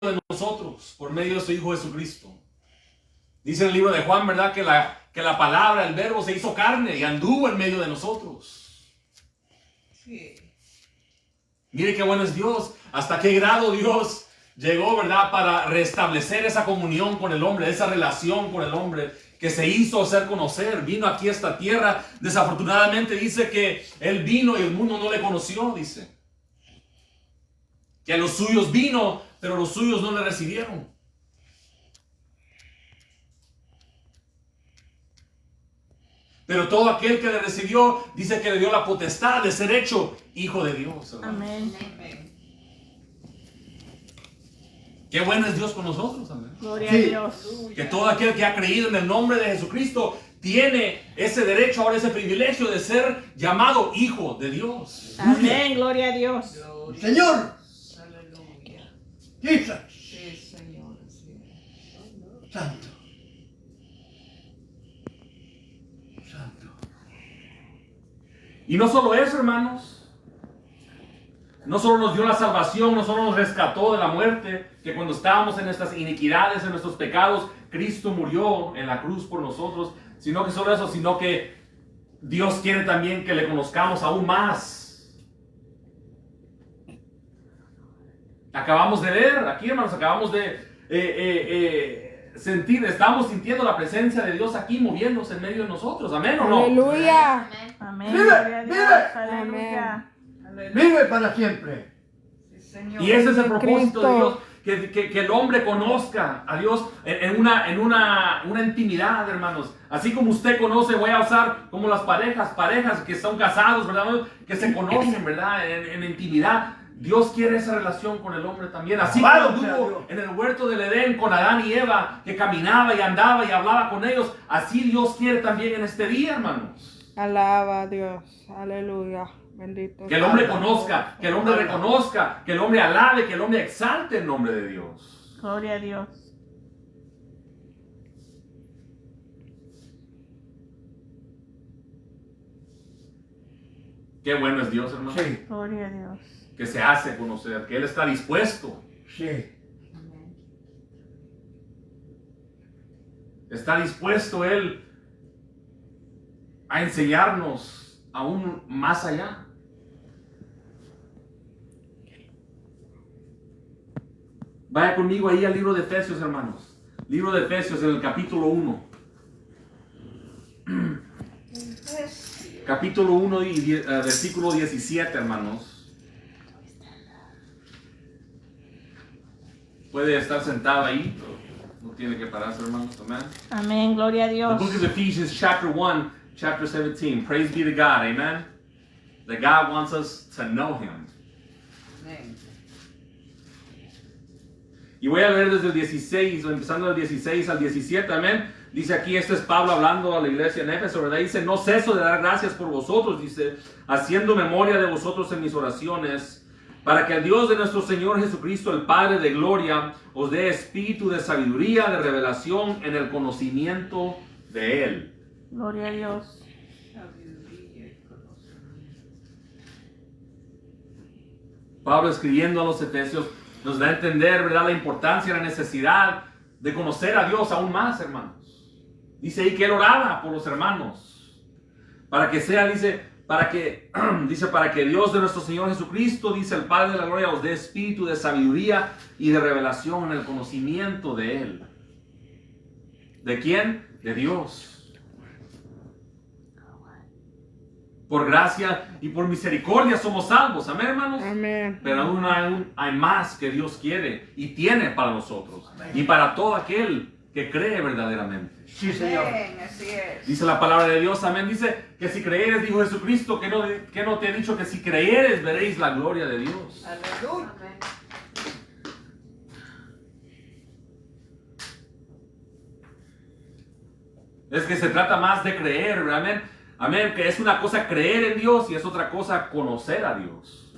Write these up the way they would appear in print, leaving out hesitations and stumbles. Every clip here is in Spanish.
de nosotros por medio de su Hijo Jesucristo. Dice en el libro de Juan, ¿verdad? Que la palabra, el verbo se hizo carne y anduvo en medio de nosotros. Sí. Mire qué bueno es Dios. Hasta qué grado Dios llegó, ¿verdad? Para restablecer esa comunión con el hombre, esa relación con el hombre que se hizo hacer conocer. Vino aquí a esta tierra. Desafortunadamente dice que Él vino y el mundo no le conoció, dice. Que a los suyos vino, pero los suyos no le recibieron. Pero todo aquel que le recibió, dice que le dio la potestad de ser hecho hijo de Dios. Amén. Amén. Qué bueno es Dios con nosotros. Amén. Gloria a Dios. Que todo aquel que ha creído en el nombre de Jesucristo tiene ese derecho, ahora ese privilegio de ser llamado hijo de Dios. Amén. Gloria a Dios. Gloria. Señor, Aleluya. Jesus, Sí, Señor. Sí. Santo. Santo. Y no solo eso, hermanos. No solo nos dio la salvación, no solo nos rescató de la muerte, que cuando estábamos en nuestras iniquidades, en nuestros pecados, Cristo murió en la cruz por nosotros, sino que solo eso, sino que Dios quiere también que le conozcamos aún más. Acabamos de ver, aquí hermanos, acabamos de sentir, estamos sintiendo la presencia de Dios aquí moviéndose en medio de nosotros, ¿amén o no? Aleluya. Amén. Vive, Gloria a Dios. vive. Aleluya. Aleluya. Vive para siempre. Sí, Señor. Y ese es el propósito de Dios, Cristo. que el hombre conozca a Dios en una intimidad, hermanos. Así como usted conoce, voy a usar como las parejas que son casados, ¿verdad? Que se conocen, ¿verdad? En intimidad. Dios quiere esa relación con el hombre también. Así como Alabado sea tuvo Dios. en el huerto del Edén con Adán y Eva, que caminaba y andaba y hablaba con ellos. Así Dios quiere también en este día, hermanos. Alaba a Dios. Aleluya. Bendito. Que el hombre conozca, que el hombre reconozca, que el hombre alabe, que el hombre exalte el nombre de Dios. Gloria a Dios. Qué bueno es Dios, hermano. Sí, Gloria a Dios. Que se hace conocer, que Él está dispuesto. sí. Amén. Está dispuesto Él a enseñarnos aún más allá. Vaya conmigo ahí al libro de Efesios, hermanos. Libro de Efesios en el capítulo 1. Capítulo 1 y versículo 17, hermanos. Puede estar sentado ahí, pero no tiene que pararse, hermanos. Amén. Amén. Gloria a The Dios. book of Ephesians, chapter 1, chapter 17. Praise be to God. Amen. That God wants us to know Him. Amén. Y voy a leer desde el 16, o empezando del 16 al 17. Amén. Dice aquí, este es Pablo hablando a la iglesia en Éfeso, ¿verdad? Dice, no ceso de dar gracias por vosotros, dice, haciendo memoria de vosotros en mis oraciones, para que el Dios de nuestro Señor Jesucristo, el Padre de gloria, os dé espíritu de sabiduría, de revelación en el conocimiento de Él. Gloria a Dios. Sabiduría y conocimiento. Pablo escribiendo a los Efesios nos da a entender, ¿verdad?, la importancia, la necesidad de conocer a Dios aún más, hermanos. Dice ahí que él oraba por los hermanos, para que sea, dice, para que Dios de nuestro Señor Jesucristo, dice el Padre de la gloria, os dé espíritu de sabiduría y de revelación en el conocimiento de Él. ¿De quién? De Dios. Por gracia y por misericordia somos salvos. Amén, hermanos. Amén. Pero aún hay más que Dios quiere y tiene para nosotros. Y para todo aquel que cree verdaderamente. Sí, Señor. Amén, así es. Dice la palabra de Dios, amén. Dice que si creyeres, dijo Jesucristo, que no te he dicho que si creyeres veréis la gloria de Dios. Aleluya. Es que se trata más de creer, amén. Amén, que es una cosa creer en Dios y es otra cosa conocer a Dios.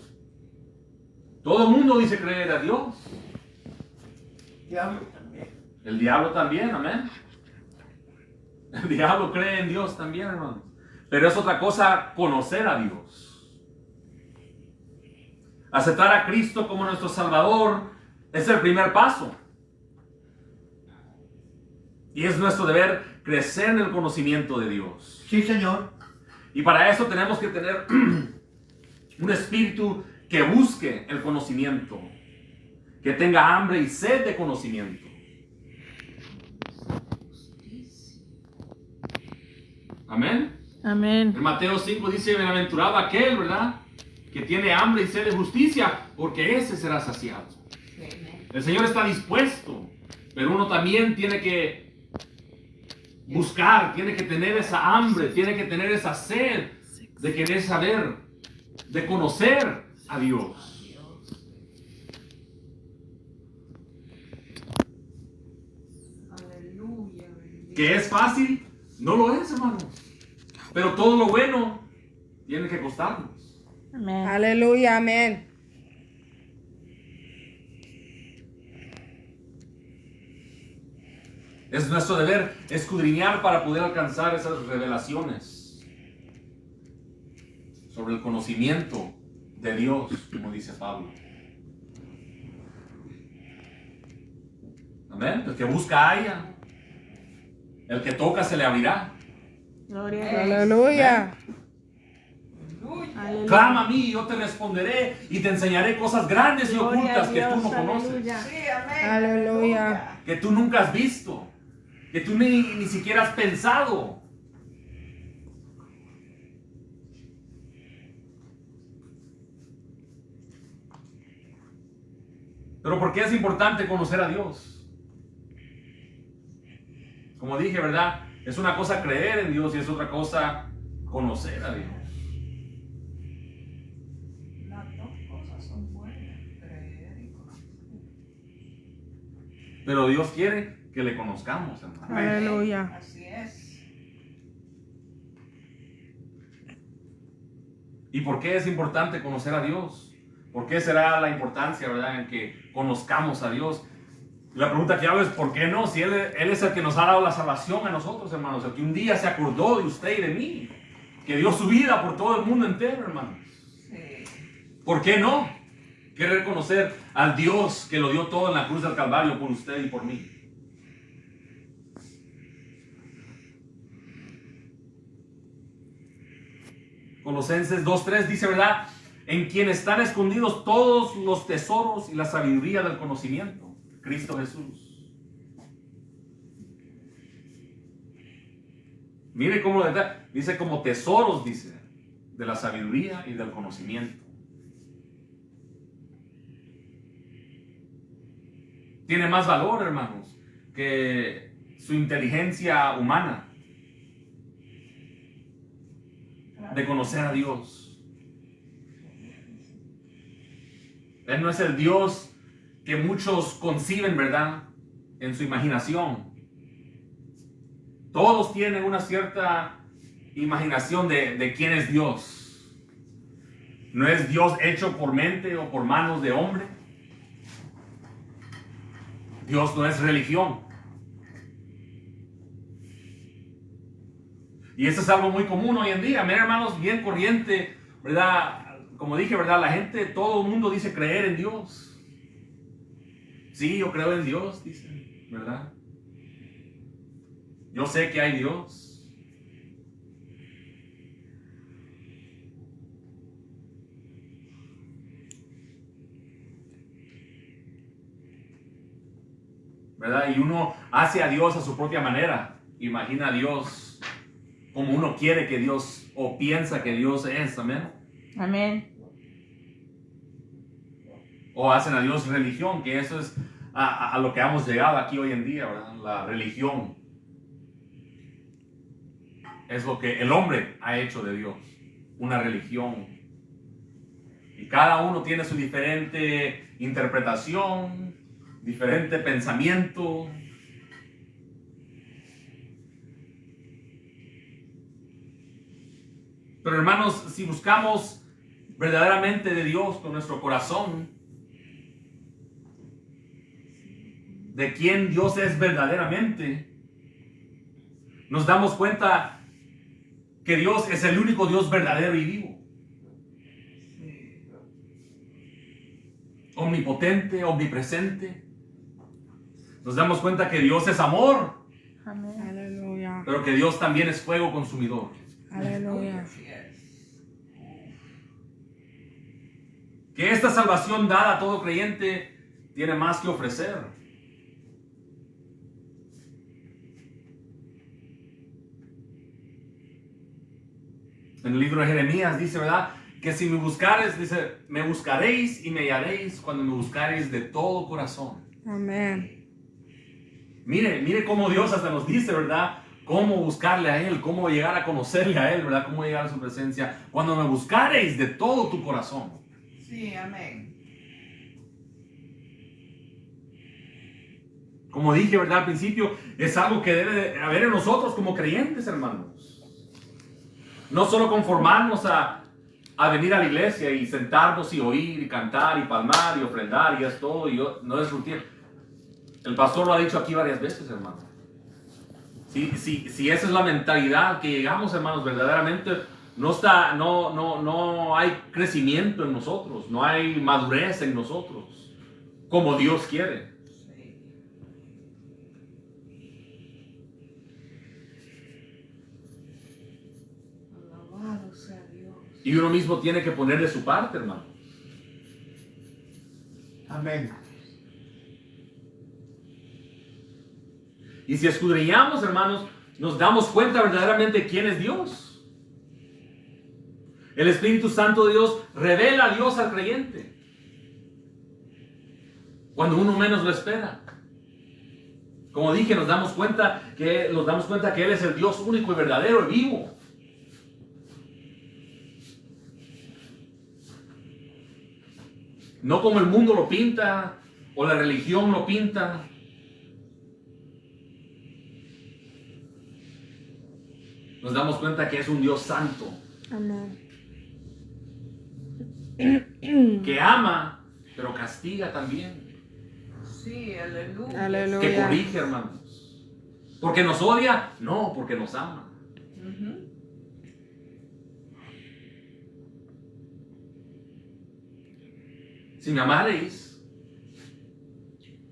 Todo el mundo dice creer a Dios. Diablo también. El diablo también, amén. El diablo cree en Dios también, hermanos. Pero es otra cosa conocer a Dios. Aceptar a Cristo como nuestro Salvador Es el primer paso. Y es nuestro deber crecer en el conocimiento de Dios. Sí, Señor. Y para eso tenemos que tener un espíritu que busque el conocimiento, que tenga hambre y sed de conocimiento. Amén. Amén. En Mateo 5 dice, bienaventurado aquel, ¿verdad?, que tiene hambre y sed de justicia, porque ese será saciado. Amen. El Señor está dispuesto, pero uno también tiene que buscar, tiene que tener esa hambre, tiene que tener esa sed de querer saber, de conocer a Dios. Aleluya. Bendito. ¿Que es fácil? No lo es, hermanos. Pero todo lo bueno tiene que costarnos. Amén. Aleluya, amén. Es nuestro deber escudriñar para poder alcanzar esas revelaciones sobre el conocimiento de Dios, como dice Pablo. Amén. El que busca halla. El que toca se le abrirá. Gloria a Dios. Aleluya. Aleluya. Clama a mí y yo te responderé y te enseñaré cosas grandes y Gloria a ocultas que tú Dios, no conoces, aleluya. Sí, amén. Aleluya. que tú nunca has visto, que tú ni siquiera has pensado. Pero ¿por qué es importante conocer a Dios? Como dije, ¿verdad? Es una cosa creer en Dios y es otra cosa conocer a Dios. Las dos cosas son buenas, creer y conocer. Pero Dios quiere que le conozcamos, hermano. Aleluya. Así es. ¿Y por qué es importante conocer a Dios? ¿Por qué será la importancia, verdad, en que conozcamos a Dios? La pregunta que hago es, ¿por qué no? Si Él es el que nos ha dado la salvación a nosotros, hermanos. El que un día se acordó de usted y de mí. Que dio su vida por todo el mundo entero, hermanos. Sí. ¿Por qué no? Querer conocer al Dios que lo dio todo en la cruz del Calvario por usted y por mí. Colosenses 2:3 dice, ¿verdad? En quien están escondidos todos los tesoros y la sabiduría del conocimiento. Cristo Jesús. Mire cómo lo dice como tesoros, dice, de la sabiduría y del conocimiento. Tiene más valor, hermanos, que su inteligencia humana de conocer a Dios. Él no es el Dios que muchos conciben, ¿verdad?, en su imaginación. Todos tienen una cierta imaginación de quién es Dios. No es Dios hecho por mente o por manos de hombre. Dios no es religión. Y eso es algo muy común hoy en día. Miren, hermanos, bien corriente, ¿verdad? Como dije, ¿verdad? La gente, todo el mundo dice creer en Dios. Sí, yo creo en Dios, dicen, ¿verdad? Yo sé que hay Dios. ¿Verdad? Y uno hace a Dios a su propia manera. Imagina a Dios como uno quiere que Dios, o piensa que Dios es, amén. Amén. O hacen a Dios religión, que eso es a lo que hemos llegado aquí hoy en día, ¿verdad? La religión es lo que el hombre ha hecho de Dios, una religión. Y cada uno tiene su diferente interpretación, diferente pensamiento. Pero hermanos, si buscamos verdaderamente de Dios con nuestro corazón, de quién Dios es verdaderamente, nos damos cuenta que Dios es el único Dios verdadero y vivo. omnipotente, omnipresente. Nos damos cuenta que Dios es amor, Amén. Aleluya. pero que Dios también es fuego consumidor. Aleluya. Así es. Que esta salvación dada a todo creyente tiene más que ofrecer. En el libro de Jeremías dice, ¿verdad? Que si me buscares, dice, me buscaréis y me hallaréis cuando me buscaréis de todo corazón. Amén. Mire cómo Dios hasta nos dice, ¿verdad? Cómo buscarle a Él, cómo llegar a conocerle a Él, ¿verdad? Cómo llegar a su presencia. Cuando me buscaréis de todo tu corazón. Sí, amén. Como dije, ¿verdad? Al principio, es algo que debe de haber en nosotros como creyentes, hermanos. No solo conformarnos a venir a la iglesia y sentarnos y oír y cantar y palmar y ofrendar y es todo, no es rutina. El pastor lo ha dicho aquí varias veces, hermano. Si esa es la mentalidad que llegamos, hermanos, verdaderamente no hay crecimiento en nosotros, no hay madurez en nosotros, como Dios quiere. Sí. Alabado sea Dios. Y uno mismo tiene que poner de su parte, hermano. Amén. Y si escudriñamos, hermanos, nos damos cuenta verdaderamente quién es Dios. El Espíritu Santo de Dios revela a Dios al creyente cuando uno menos lo espera. Como dije, nos damos cuenta que Él es el Dios único y verdadero y vivo. No como el mundo lo pinta o la religión lo pinta. Nos damos cuenta que es un Dios santo, Amén. que ama, pero castiga también, Sí, aleluya. que Aleluya. corrige, hermanos. ¿Porque nos odia? No, porque nos ama. Ujú. Si me amareis,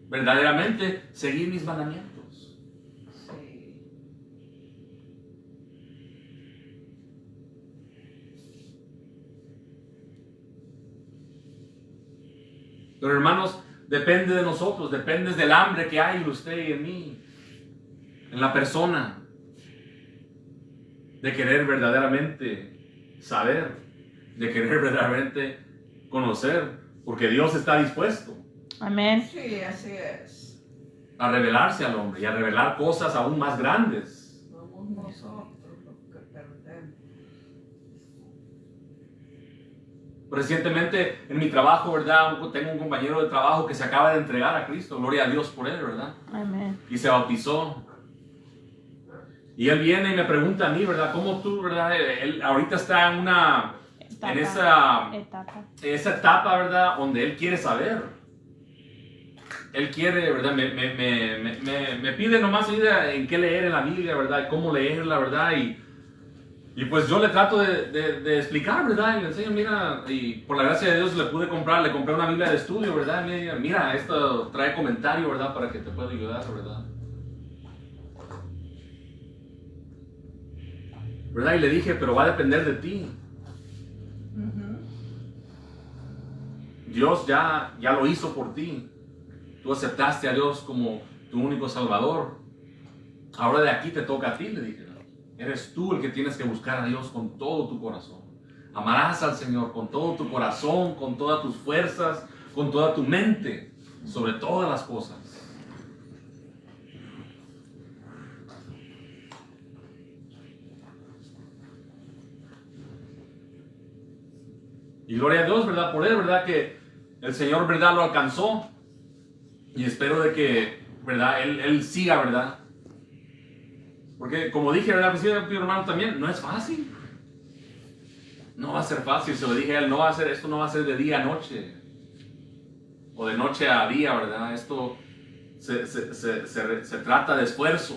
verdaderamente seguid mis mandamientos. Sí. Pero hermanos, depende de nosotros, depende del hambre que hay en usted y en mí, en la persona, de querer verdaderamente saber, de querer verdaderamente conocer, porque Dios está dispuesto Amén. Sí, así es. a revelarse al hombre y a revelar cosas aún más grandes. Somos nosotros los que perdemos. Recientemente en mi trabajo, ¿verdad? Tengo un compañero de trabajo que se acaba de entregar a Cristo, gloria a Dios por él, ¿verdad? Amén. Y se bautizó. Y él viene y me pregunta a mí, ¿verdad? ¿Cómo tú, verdad? Él ahorita está en esa etapa, ¿verdad? Donde él quiere saber. Él quiere, ¿verdad? Me pide nomás ayuda en qué leer en la Biblia, ¿verdad? Cómo leerla, ¿verdad? Y pues yo le trato de explicar, ¿verdad? Y le enseño, mira, y por la gracia de Dios le compré una Biblia de estudio, ¿verdad? Y me dice, mira, esto trae comentario, ¿verdad? Para que te pueda ayudar, ¿verdad? ¿Verdad? Y le dije, pero va a depender de ti. Ujú. Dios ya lo hizo por ti. Tú aceptaste a Dios como tu único Salvador. Ahora de aquí te toca a ti, le dije. Eres tú el que tienes que buscar a Dios con todo tu corazón. Amarás al Señor con todo tu corazón, con todas tus fuerzas, con toda tu mente, sobre todas las cosas. Y gloria a Dios, ¿verdad? Por él, ¿verdad? Que el Señor, ¿verdad? Lo alcanzó. Y espero de que, ¿verdad? Él siga, ¿verdad? Porque como dije, ¿verdad? Pues, hermano, también no es fácil. No va a ser fácil, se lo dije a él, esto no va a ser de día a noche. O de noche a día, ¿verdad? Esto se trata de esfuerzo.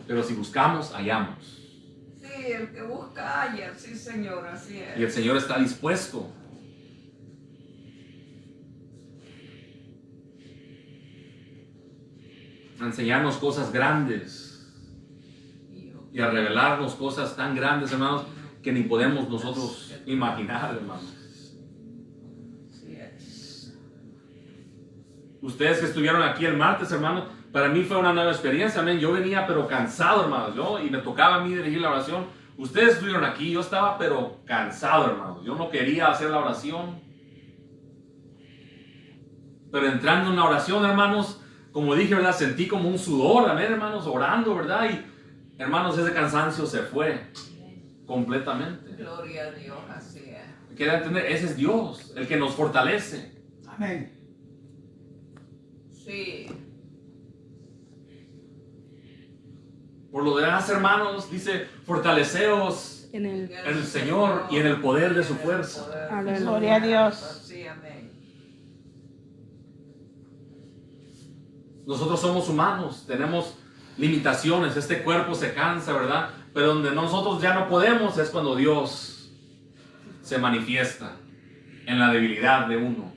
Pero si buscamos, hallamos. Sí, el que busca halla, sí, Señor, así es. Y el Señor está dispuesto a enseñarnos cosas grandes y a revelarnos cosas tan grandes, hermanos, que ni podemos nosotros imaginar, hermanos. Así es. Ustedes que estuvieron aquí el martes, hermanos, para mí fue una nueva experiencia, amén. Yo venía pero cansado, hermanos, y me tocaba a mí dirigir la oración. Ustedes estuvieron aquí, yo estaba pero cansado, hermanos. Yo no quería hacer la oración. Pero entrando en la oración, hermanos, como dije, ¿verdad? Sentí como un sudor, amén, hermanos, orando, ¿verdad? Y, hermanos, ese cansancio se fue completamente. Gloria a Dios, así es. Quiero entender, ese es Dios, el que nos fortalece. Amén. Sí. Por lo demás, hermanos, dice, fortaleceos En el en el Señor y en el poder de su fuerza. Aleluya. Gloria a Dios. Sí, amén. Nosotros somos humanos, tenemos limitaciones, este cuerpo se cansa, ¿verdad? Pero donde nosotros ya no podemos es cuando Dios se manifiesta en la debilidad de uno,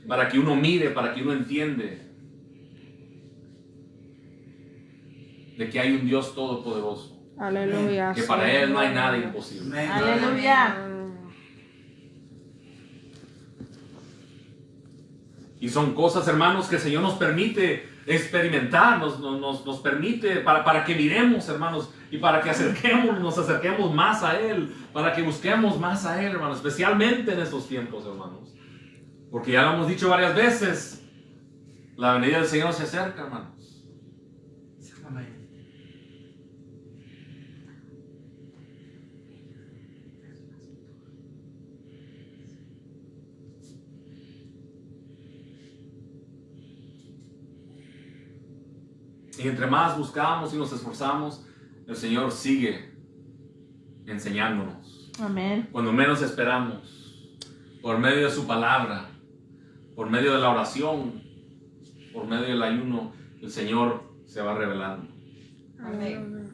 para que uno mire, para que uno entiende de que hay un Dios todopoderoso, Aleluya. que para Él no hay nada imposible. Amén. Aleluya. Y son cosas, hermanos, que el Señor nos permite experimentar, nos permite para que miremos, hermanos, y para que nos acerquemos más a Él, para que busquemos más a Él, hermanos, especialmente en estos tiempos, hermanos. Porque ya lo hemos dicho varias veces, la venida del Señor se acerca, hermanos. Amén. Y entre más buscamos y nos esforzamos, el Señor sigue enseñándonos. Amén. Cuando menos esperamos, por medio de su palabra, por medio de la oración, por medio del ayuno, el Señor se va revelando. Amén.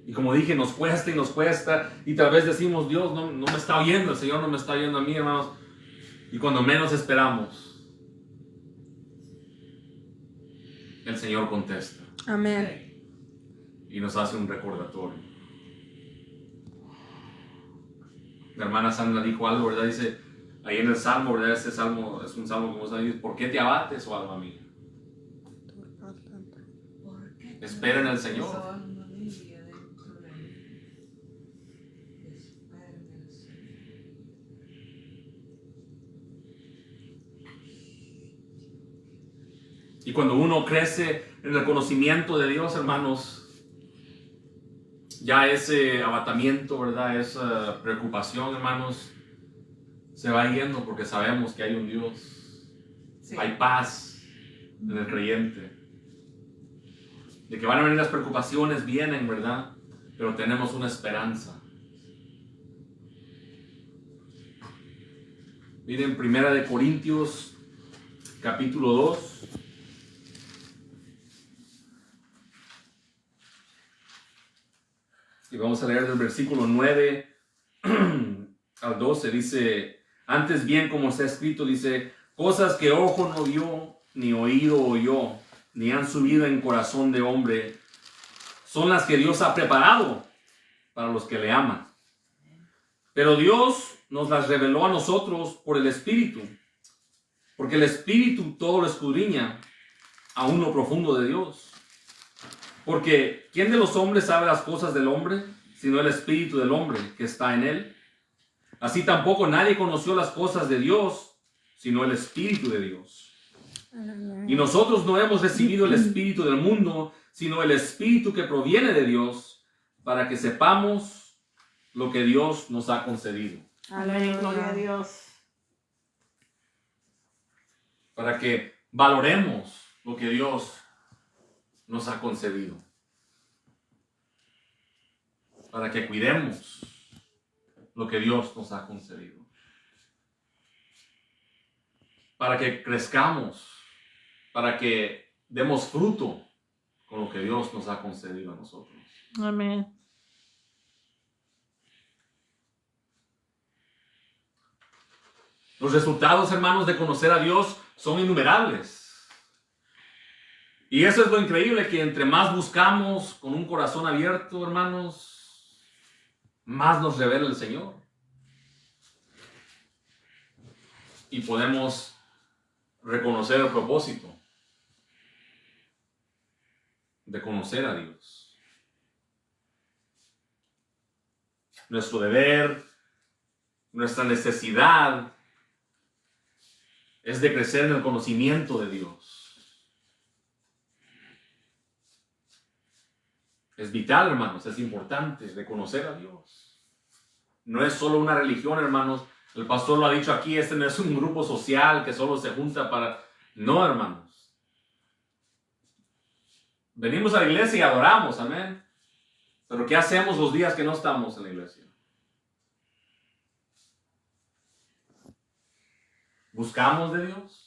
Y como dije, nos cuesta, y tal vez decimos, Dios no me está oyendo, el Señor no me está oyendo a mí, hermanos. Y cuando menos esperamos, el Señor contesta Amén. y nos hace un recordatorio. La hermana Sandra dijo algo, ¿verdad? Dice, ahí en el Salmo, ¿verdad? Este Salmo es un Salmo que vos dice, ¿por qué te abates, oh alma mía? Espera en el Señor. Y cuando uno crece en el conocimiento de Dios, hermanos, ya ese abatamiento, ¿verdad? Esa preocupación, hermanos, se va yendo porque sabemos que hay un Dios. Sí. Hay paz en el creyente. De que van a venir las preocupaciones, vienen, ¿verdad? Pero tenemos una esperanza. Miren, 1 Corintios, capítulo 2. Y vamos a leer del versículo 9 al 12. Dice, antes bien, como está escrito, dice, cosas que ojo no vio, ni oído oyó, ni han subido en corazón de hombre, son las que Dios ha preparado para los que le aman. Pero Dios nos las reveló a nosotros por el Espíritu, porque el Espíritu todo lo escudriña, aún lo profundo de Dios. Porque ¿quién de los hombres sabe las cosas del hombre, sino el Espíritu del hombre que está en él? Así tampoco nadie conoció las cosas de Dios, sino el Espíritu de Dios. Y nosotros no hemos recibido el Espíritu del mundo, sino el Espíritu que proviene de Dios, para que sepamos lo que Dios nos ha concedido. Amén. Gloria a Dios. Para que valoremos lo que Dios nos ha concedido. Para que cuidemos lo que Dios nos ha concedido. Para que crezcamos, para que demos fruto con lo que Dios nos ha concedido a nosotros. Amén. Los resultados, hermanos, de conocer a Dios son innumerables. Y eso es lo increíble, que entre más buscamos con un corazón abierto, hermanos, más nos revela el Señor. Y podemos reconocer el propósito de conocer a Dios. Nuestro deber, nuestra necesidad es de crecer en el conocimiento de Dios. Es vital, hermanos, es importante de conocer a Dios. No es solo una religión, hermanos. El pastor lo ha dicho aquí, este no es un grupo social que solo se junta para... No, hermanos. Venimos a la iglesia y adoramos, amén. Pero ¿qué hacemos los días que no estamos en la iglesia? ¿Buscamos de Dios?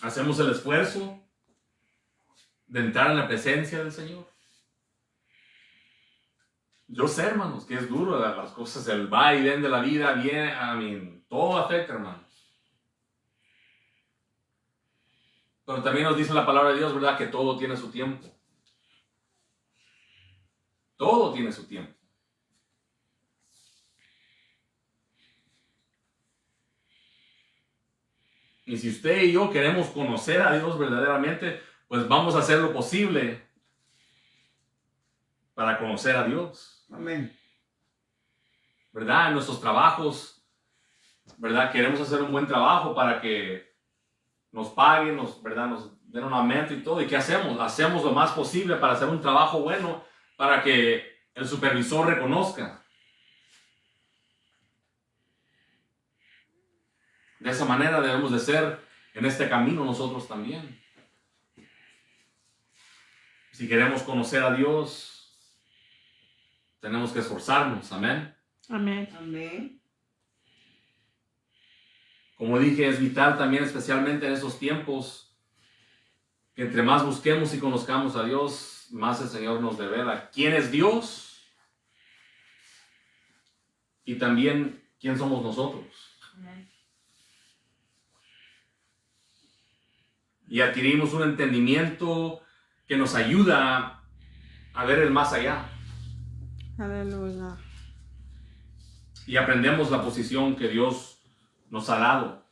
¿Hacemos el esfuerzo de entrar en la presencia del Señor? Yo sé, hermanos, que es duro las cosas, el va y ven de la vida, bien, todo afecta, hermanos. Pero también nos dice la palabra de Dios, ¿verdad? Que todo tiene su tiempo. Todo tiene su tiempo. Y si usted y yo queremos conocer a Dios verdaderamente, pues vamos a hacer lo posible para conocer a Dios. Amén. ¿Verdad? En nuestros trabajos, ¿verdad? Queremos hacer un buen trabajo para que nos paguen, ¿verdad? Nos den un aumento y todo. ¿Y qué hacemos? Hacemos lo más posible para hacer un trabajo bueno, para que el supervisor reconozca. De esa manera debemos de ser en este camino nosotros también. Si queremos conocer a Dios, tenemos que esforzarnos, amén. Amén. Amén. Como dije, es vital también, especialmente en esos tiempos, que entre más busquemos y conozcamos a Dios, más el Señor nos revela quién es Dios y también quién somos nosotros. Amén. Y adquirimos un entendimiento que nos ayuda a ver el más allá. Aleluya. Y aprendemos la posición que Dios nos ha dado.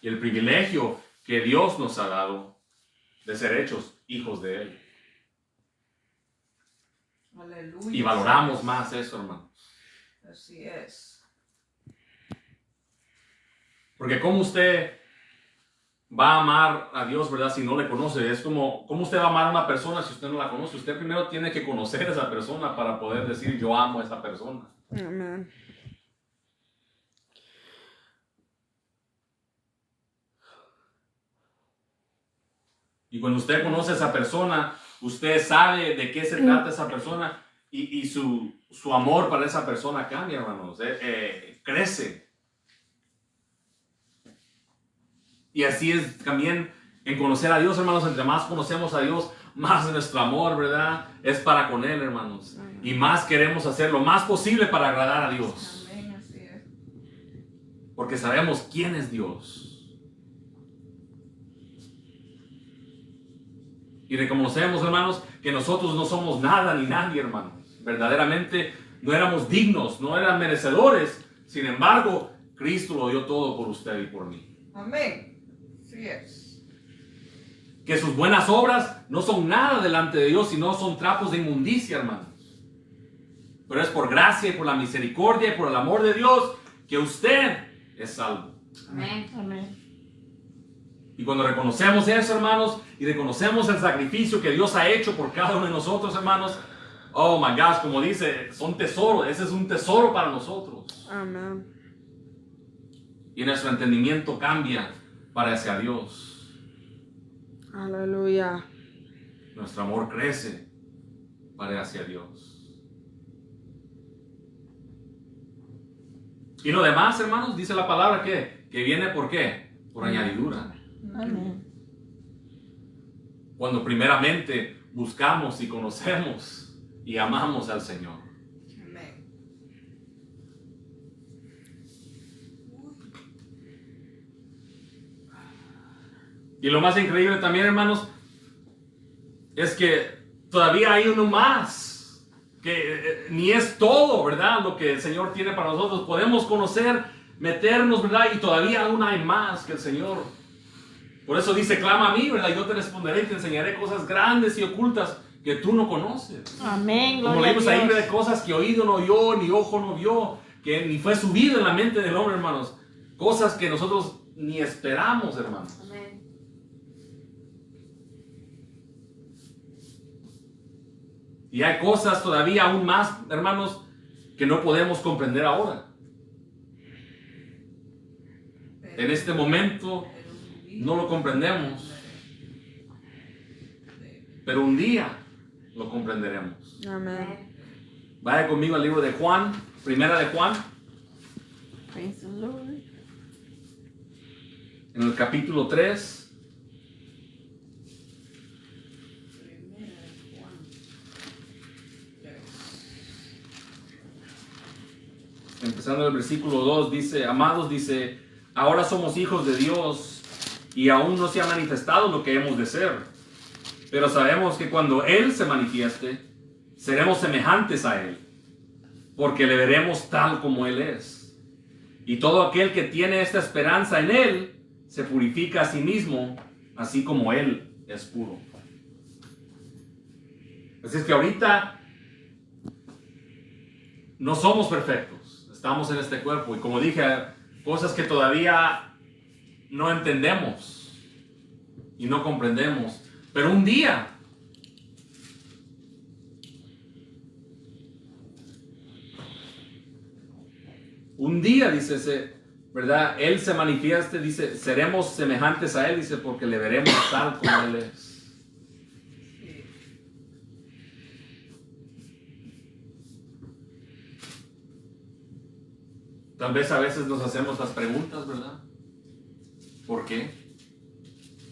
Y el privilegio que Dios nos ha dado de ser hechos hijos de Él. Aleluya. Y valoramos más eso, hermanos. Así es. Porque cómo usted va a amar a Dios, ¿verdad? Si no le conoce. Es como, ¿cómo usted va a amar a una persona si usted no la conoce? Usted primero tiene que conocer a esa persona para poder decir, yo amo a esa persona. Amén. Y cuando usted conoce a esa persona, usted sabe de qué se trata esa persona y su amor para esa persona cambia, hermanos. Crece. Y así es también en conocer a Dios, hermanos. Entre más conocemos a Dios, más nuestro amor, ¿verdad? Es para con Él, hermanos. Y más queremos hacer lo más posible para agradar a Dios. Amén, así es. Porque sabemos quién es Dios. Y reconocemos, hermanos, que nosotros no somos nada ni nadie, hermanos. Verdaderamente no éramos dignos, no eran merecedores. Sin embargo, Cristo lo dio todo por usted y por mí. Amén. Así es. Que sus buenas obras no son nada delante de Dios, sino son trapos de inmundicia, hermanos. Pero es por gracia y por la misericordia y por el amor de Dios que usted es salvo. Amén. Amén. Y cuando reconocemos eso, hermanos, y reconocemos el sacrificio que Dios ha hecho por cada uno de nosotros, hermanos, oh my gosh, como dice, son tesoros, ese es un tesoro para nosotros. Amén. Y nuestro entendimiento cambia para hacia Dios. Aleluya. Nuestro amor crece para hacia Dios. Y lo demás, hermanos, dice la palabra que viene ¿por qué? Por añadidura. Amén. Cuando primeramente buscamos y conocemos y amamos al Señor. Amén. Y lo más increíble también, hermanos, es que todavía hay uno más, que ni es todo, ¿verdad? Lo que el Señor tiene para nosotros. Podemos conocer, meternos, ¿verdad? Y todavía aún hay más que el Señor. Por eso dice, clama a mí, ¿verdad? Yo te responderé y te enseñaré cosas grandes y ocultas que tú no conoces. Amén. Como Gloria a leímos ahí, Dios. de cosas que oído no oyó, ni ojo no vio, que ni fue subido en la mente del hombre, hermanos. Cosas que nosotros ni esperamos, hermanos. Amén. Y hay cosas todavía aún más, hermanos, que no podemos comprender ahora. En este momento no lo comprendemos, pero un día lo comprenderemos. Amén. Vaya conmigo al libro de Juan, primera de Juan, Praise the Lord. en el capítulo 3. Empezando el versículo 2, dice, amados, dice, ahora somos hijos de Dios y aún no se ha manifestado lo que hemos de ser. Pero sabemos que cuando Él se manifieste, seremos semejantes a Él, porque le veremos tal como Él es. Y todo aquel que tiene esta esperanza en Él, se purifica a sí mismo, así como Él es puro. Así es que ahorita no somos perfectos. Estamos en este cuerpo y como dije, cosas que todavía no entendemos y no comprendemos. Pero un día dice, ¿verdad? Él se manifieste, dice, seremos semejantes a Él, dice, porque le veremos tal como Él es. Tal vez a veces nos hacemos las preguntas, ¿verdad? ¿Por qué?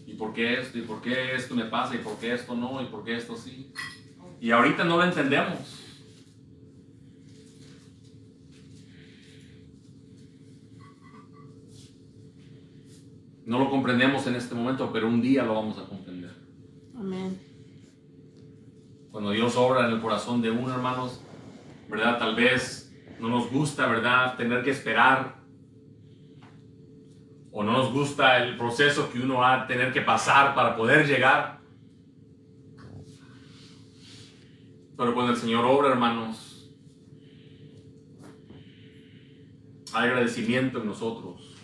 ¿Y por qué esto? ¿Y por qué esto me pasa? ¿Y por qué esto no? ¿Y por qué esto sí? Y ahorita no lo entendemos. No lo comprendemos en este momento, pero un día lo vamos a comprender. Amén. Cuando Dios obra en el corazón de uno, hermanos, ¿verdad? Tal vez no nos gusta, ¿verdad?, tener que esperar. O no nos gusta el proceso que uno va a tener que pasar para poder llegar. Pero cuando el Señor obra, hermanos, hay agradecimiento en nosotros.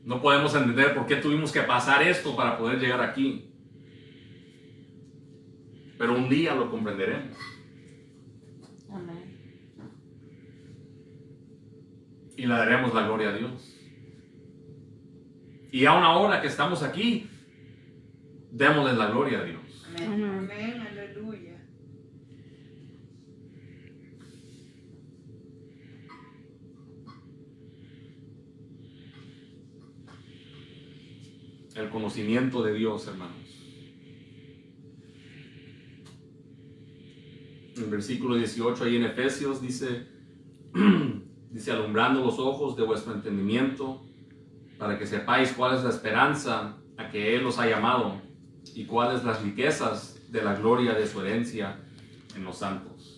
No podemos entender por qué tuvimos que pasar esto para poder llegar aquí. Pero un día lo comprenderemos. Amén. Y le daremos la gloria a Dios. Y aún ahora que estamos aquí, démosle la gloria a Dios. Amén. Amén. Aleluya. El conocimiento de Dios, hermanos. En el versículo 18, ahí en Efesios, dice, dice, alumbrando los ojos de vuestro entendimiento, para que sepáis cuál es la esperanza a que Él os ha llamado, y cuáles las riquezas de la gloria de su herencia en los santos.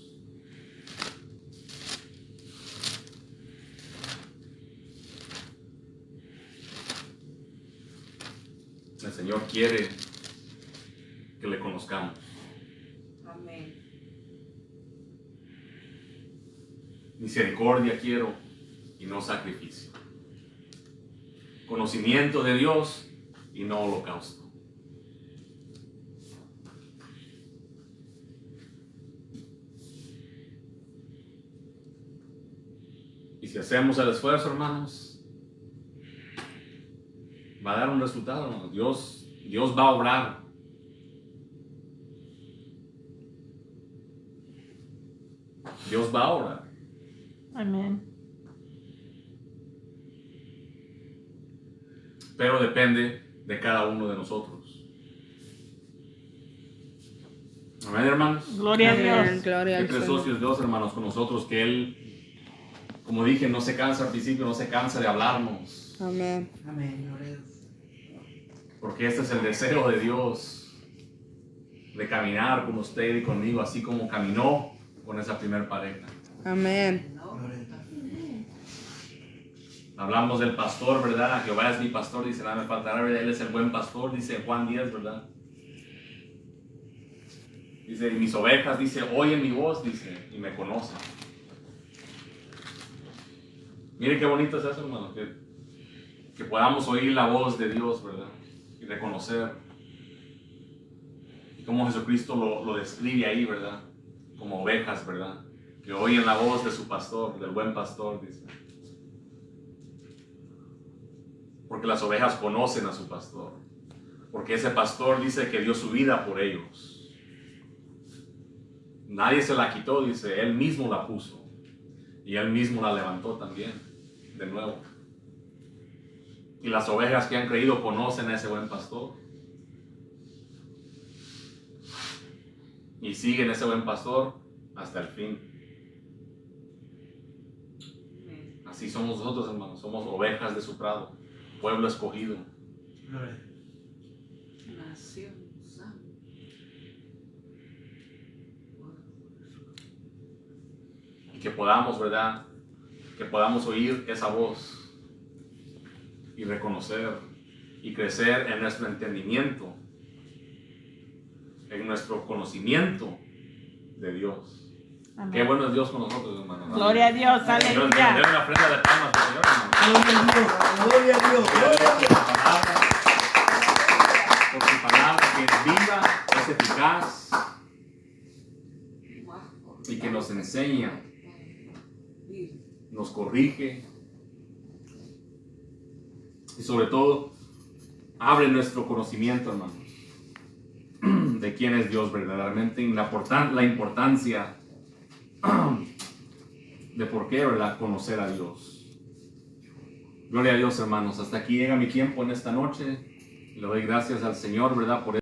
El Señor quiere que le conozcamos. Amén. Misericordia quiero y no sacrificio. Conocimiento de Dios y no holocausto. Y si hacemos el esfuerzo, hermanos, va a dar un resultado, hermanos. Dios va a obrar. Dios va a obrar. Amén. Pero depende de cada uno de nosotros. Amén, hermanos. Gloria a Amén. Dios. Gloria Qué al Señor. precioso es Dios, hermanos, con nosotros, que Él, como dije, no se cansa al principio, no se cansa de hablarnos. Amén. Amén, gloria a Dios. Porque este es el deseo de Dios, de caminar con usted y conmigo, así como caminó con esa primer pareja. Amén. Hablamos del pastor, ¿verdad? Jehová es mi pastor, dice, nada me faltará, ¿verdad? Él es el buen pastor, dice Juan 10, ¿verdad? Dice, y mis ovejas, dice, oyen mi voz, dice, y me conocen. Mire qué bonito es eso, hermano, que podamos oír la voz de Dios, ¿verdad? Y reconocer. Y cómo Jesucristo lo describe ahí, ¿verdad? Como ovejas, ¿verdad? Que oyen la voz de su pastor, del buen pastor, dice. Porque las ovejas conocen a su pastor. Porque ese pastor dice que dio su vida por ellos. Nadie se la quitó, dice, él mismo la puso. Y él mismo la levantó también, de nuevo. Y las ovejas que han creído conocen a ese buen pastor. Y siguen a ese buen pastor hasta el fin. Así somos nosotros, hermanos. Somos ovejas de su prado, pueblo escogido. Gloria. Nación santa. Y que podamos, ¿verdad? Que podamos oír esa voz y reconocer y crecer en nuestro entendimiento, en nuestro conocimiento de Dios. Amén. Qué bueno es Dios con nosotros, hermanos. Gloria a Dios, Dios, aleluya. denle una ofrenda de palmas al Señor, hermanos. Gloria a Dios. Gloria a Dios. Por su palabra que es viva, es eficaz y que nos enseña, nos corrige y sobre todo abre nuestro conocimiento, hermanos, de quién es Dios verdaderamente y la importancia de por qué, ¿verdad?, conocer a Dios. Gloria a Dios, hermanos. Hasta aquí llega mi tiempo en esta noche. Le doy gracias al Señor, ¿verdad?, por